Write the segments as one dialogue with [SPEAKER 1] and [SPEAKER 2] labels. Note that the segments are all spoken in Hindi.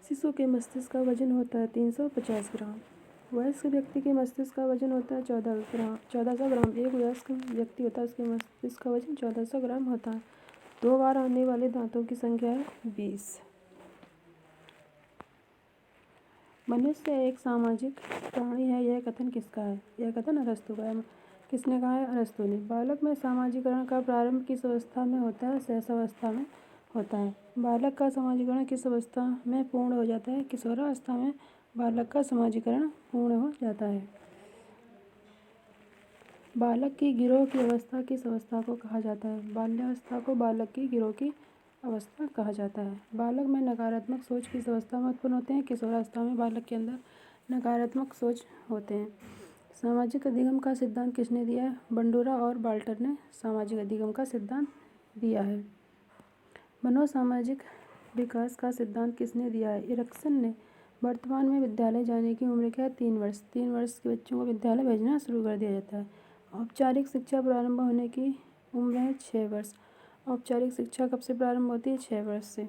[SPEAKER 1] शिशु के मस्तिष्क का वजन होता है 350 ग्राम। वयस्क व्यक्ति के मस्तिष्क का वजन होता है 1400 ग्राम। एक वयस्क व्यक्ति होता है, उसके मस्तिष्क का वजन 1400 ग्राम होता है। 2 बार आने वाले दांतों की संख्या है 20। मनुष्य एक सामाजिक प्राणी है, यह कथन किसका है? यह कथन अरस्तु का है। किसने कहा है? अरस्तु ने। बालक में सामाजिकरण का प्रारंभ किस अवस्था में होता है? शैशवावस्था में होता है। बालक का समाजीकरण किस अवस्था में पूर्ण हो जाता है? किशोरावस्था में बालक का समाजीकरण पूर्ण हो जाता है। बालक की गिरोह की अवस्था किस अवस्था को कहा जाता है? बाल्यावस्था को बालक की गिरोह की अवस्था कहा जाता है। बालक में नकारात्मक सोच किस अवस्था में उत्पन्न होते हैं? किशोरावस्था में बालक के अंदर नकारात्मक सोच होते हैं। सामाजिक अधिगम का सिद्धांत किसने दिया है? बंडूरा और बाल्टर ने सामाजिक अधिगम का सिद्धांत दिया है। मनोसामाजिक विकास का सिद्धांत किसने दिया है? एरिक्सन ने। वर्तमान में विद्यालय जाने की उम्र क्या है? 3 वर्ष। 3 वर्ष के बच्चों को विद्यालय भेजना शुरू कर दिया जाता है। औपचारिक शिक्षा प्रारंभ होने की उम्र है 6 वर्ष। औपचारिक शिक्षा कब से प्रारंभ होती है? 6 वर्ष से।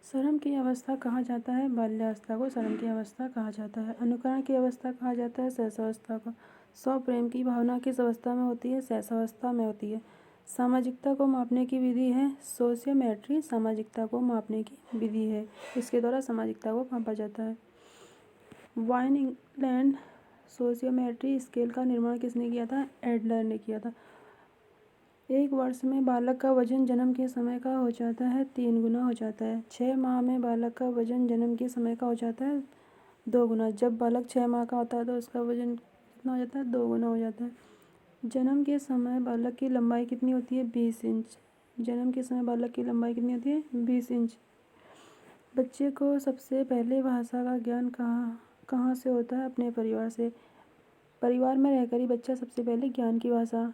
[SPEAKER 1] शर्म की अवस्था कहा जाता है बाल्यावस्था को शर्म की अवस्था कहा जाता है। अनुकरण की अवस्था कहा जाता है शैशवावस्था को। स्वप्रेम की भावना किस अवस्था में होती है? शैशवावस्था में होती है। सामाजिकता को मापने की विधि है सोशियोमेट्री। सामाजिकता को मापने की विधि है, इसके द्वारा सामाजिकता को मापा जाता है। वाइन इंग्लैंड सोशियोमेट्री स्केल का निर्माण किसने किया था? एडलर ने किया था। 1 वर्ष में बालक का वजन जन्म के समय का हो जाता है 3 गुना हो जाता है। 6 माह में बालक का वजन जन्म के समय का हो जाता है 2 गुना। जब बालक 6 माह का होता है तो उसका वजन कितना हो जाता है? 2 गुना हो जाता है। जन्म के समय बालक की लंबाई कितनी होती है? 20 इंच। जन्म के समय बालक की लंबाई कितनी होती है? 20 इंच। बच्चे को सबसे पहले भाषा का ज्ञान कहाँ से होता है? अपने परिवार से। परिवार में रहकर ही बच्चा सबसे पहले ज्ञान की भाषा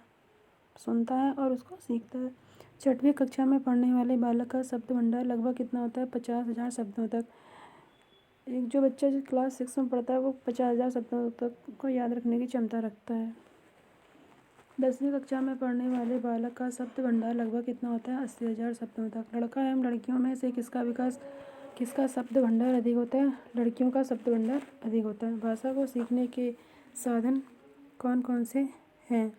[SPEAKER 1] सुनता है और उसको सीखता है। 6वीं कक्षा में पढ़ने वाले बालक का शब्द भंडार लगभग कितना होता है? 50,000 शब्दों तक। एक जो बच्चा जो क्लास 6 में पढ़ता है वो 50,000 शब्दों तक को याद रखने की क्षमता रखता है। 10वीं कक्षा में पढ़ने वाले बालक का शब्द भंडार लगभग कितना होता है? 80,000 शब्दों तक। लड़का एवं लड़कियों में से किसका शब्द भंडार अधिक होता है? लड़कियों का शब्द भंडार अधिक होता है। भाषा को सीखने के साधन कौन कौन से हैं?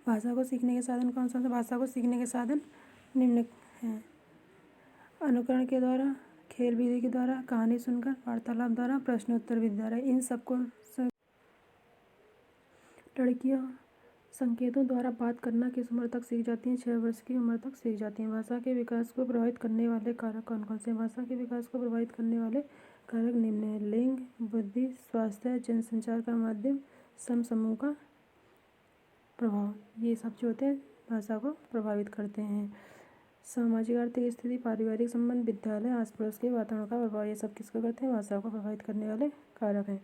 [SPEAKER 1] भाषा को सीखने के साधन कौन सा? भाषा को सीखने के साधन निम्न हैं। अनुकरण के द्वारा, खेल विधि के द्वारा, कहानी सुनकर, वार्तालाप द्वारा, प्रश्नोत्तर विधि द्वारा। इन सबको लड़कियां संकेतों द्वारा बात करना किस उम्र तक सीख जाती हैं? 6 वर्ष की उम्र तक सीख जाती हैं। भाषा के विकास को प्रभावित करने वाले कारक कौन कौन से? भाषा के विकास को प्रभावित करने वाले कारक निम्न हैं। लिंग, बुद्धि, स्वास्थ्य, जनसंचार का माध्यम, समूह का प्रभाव। ये सब जो होते हैं भाषा को प्रभावित करते हैं। सामाजिक आर्थिक स्थिति, पारिवारिक संबंध, विद्यालय, आस पड़ोस के वातावरण का प्रभाव, ये सब किसको करते हैं? भाषा को प्रभावित करने वाले कारक हैं।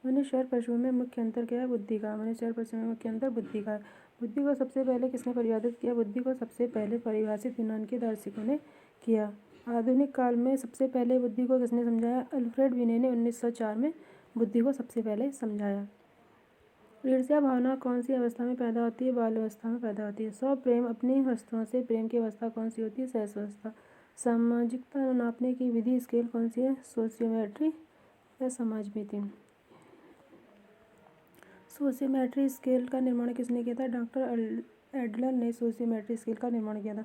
[SPEAKER 1] मनुष्य और पशुओं में मुख्य अंतर क्या है? बुद्धि का। मनुष्य और पशुओं में मुख्य अंतर बुद्धि का है। बुद्धि को सबसे पहले किसने परिभाषित किया? बुद्धि को सबसे पहले परिभाषित यूनान के दार्शनिकों ने किया। आधुनिक काल में सबसे पहले बुद्धि को किसने समझाया? अल्फ्रेड विने ने 1904 में बुद्धि को सबसे पहले समझाया। ईर्ष्या भावना कौन सी अवस्था में पैदा होती है? बाल अवस्था में पैदा होती है। स्वप्रेम, अपनी वस्तुओं से प्रेम की अवस्था कौन सी होती है? शैशवावस्था। सामाजिकता नापने की विधि स्केल कौन सी है? सोशियोमेट्री या समाजमिति। सोशियोमेट्री स्केल का निर्माण किसने किया था? डॉक्टर एडलर ने सोशियोमेट्री स्केल का निर्माण किया था।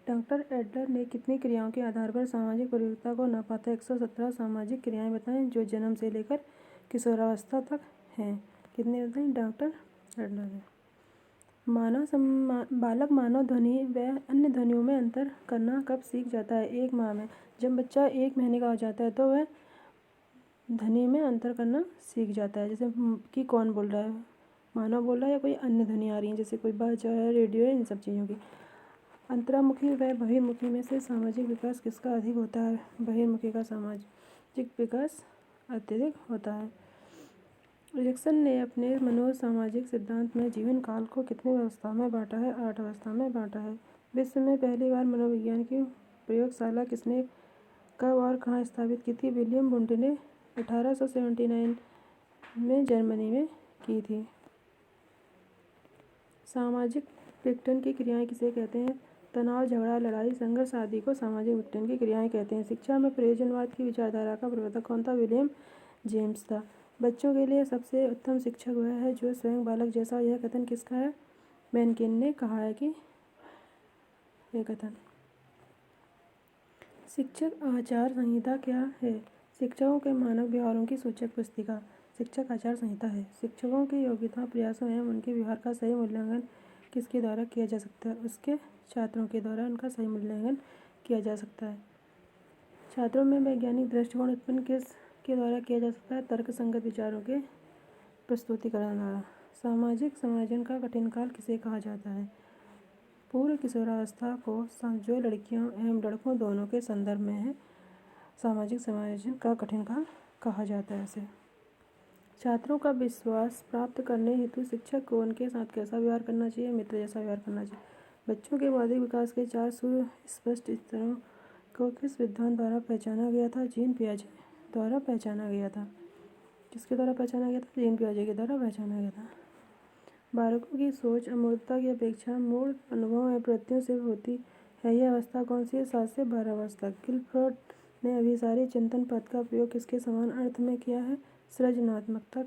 [SPEAKER 1] डॉक्टर एडलर ने कितनी क्रियाओं के आधार पर सामाजिक परिवर्तन को नापा था? 117 सामाजिक क्रियाएं बताएं जो जन्म से लेकर किशोरावस्था तक हैं। कितने बताएं? डॉक्टर एडलर ने। बालक मानव ध्वनि व अन्य ध्वनियों में अंतर करना कब सीख जाता है? 1 माह में। जब बच्चा 1 महीने का हो जाता है तो वह ध्वनि में अंतर करना सीख जाता है। जैसे कि कौन बोल रहा है, मानव बोल रहा है या कोई अन्य ध्वनि आ रही है, जैसे कोई बाजा है, रेडियो है, इन सब चीज़ों की। अंतरामुखी व बहिर्मुखी में से सामाजिक विकास किसका अधिक होता है? बहिर्मुखी का सामाजिक विकास अत्यधिक होता है। एरिक्सन ने अपने मनोसामाजिक सिद्धांत में जीवन काल को कितनी अवस्था में बांटा है? 8 अवस्था में बांटा है। विश्व में पहली बार मनोविज्ञान की प्रयोगशाला किसने कब और कहाँ स्थापित की थी? विलियम वुंड ने 1879 में जर्मनी में की थी। सामाजिक विघटन की क्रियाएं किसे कहते हैं? तनाव, झगड़ा, लड़ाई, संघर्ष आदि को सामाजिक विघटन की क्रियाएं कहते हैं। शिक्षा में प्रयोजनवाद की विचारधारा का प्रवर्तक कौन था? विलियम जेम्स था। बच्चों के लिए सबसे उत्तम शिक्षक वह है जो स्वयं बालक जैसा। यह कथन किसका है? मेनकेन ने कहा है कि यह कथन। शिक्षक आचार संहिता क्या है? शिक्षकों के मानव व्यवहारों की सूचक पुस्तिका शिक्षक आचार संहिता है। शिक्षकों की योग्यता, प्रयासों एवं उनके व्यवहार का सही मूल्यांकन किसके द्वारा किया जा सकता है? उसके छात्रों के द्वारा उनका सही मूल्यांकन किया जा सकता है। छात्रों में वैज्ञानिक दृष्टिकोण उत्पन्न किसके द्वारा किया जा सकता है? तर्क संगत विचारों के प्रस्तुतिकरण द्वारा। सामाजिक समायोजन का कठिन काल किसे कहा जाता है? पूर्व किशोरावस्था को जो लड़कियों एवं लड़कों दोनों के संदर्भ में है, सामाजिक समायोजन का कठिन काल कहा जाता है इसे। छात्रों का विश्वास प्राप्त करने हेतु शिक्षक को उनके साथ कैसा व्यवहार करना चाहिए? मित्र जैसा व्यवहार करना चाहिए। बच्चों के बौद्धिक विकास के 4 सुस्पष्ट स्तरों को किस विद्वान द्वारा पहचाना गया था? जीन पियाजे द्वारा पहचाना गया था। किसके द्वारा पहचाना गया था? जीन पियाजे के द्वारा पहचाना गया था। बालकों की सोच अमूर्तता की अपेक्षा मूल अनुभवों एवं प्रवृत्तियों से होती है। यह अवस्था कौन सी है? 7 से 12 वर्ष तक। गिलफ्रॉड ने अभिसारी चिंतन पद का प्रयोग किसके समान अर्थ में किया है? सृजनात्मकता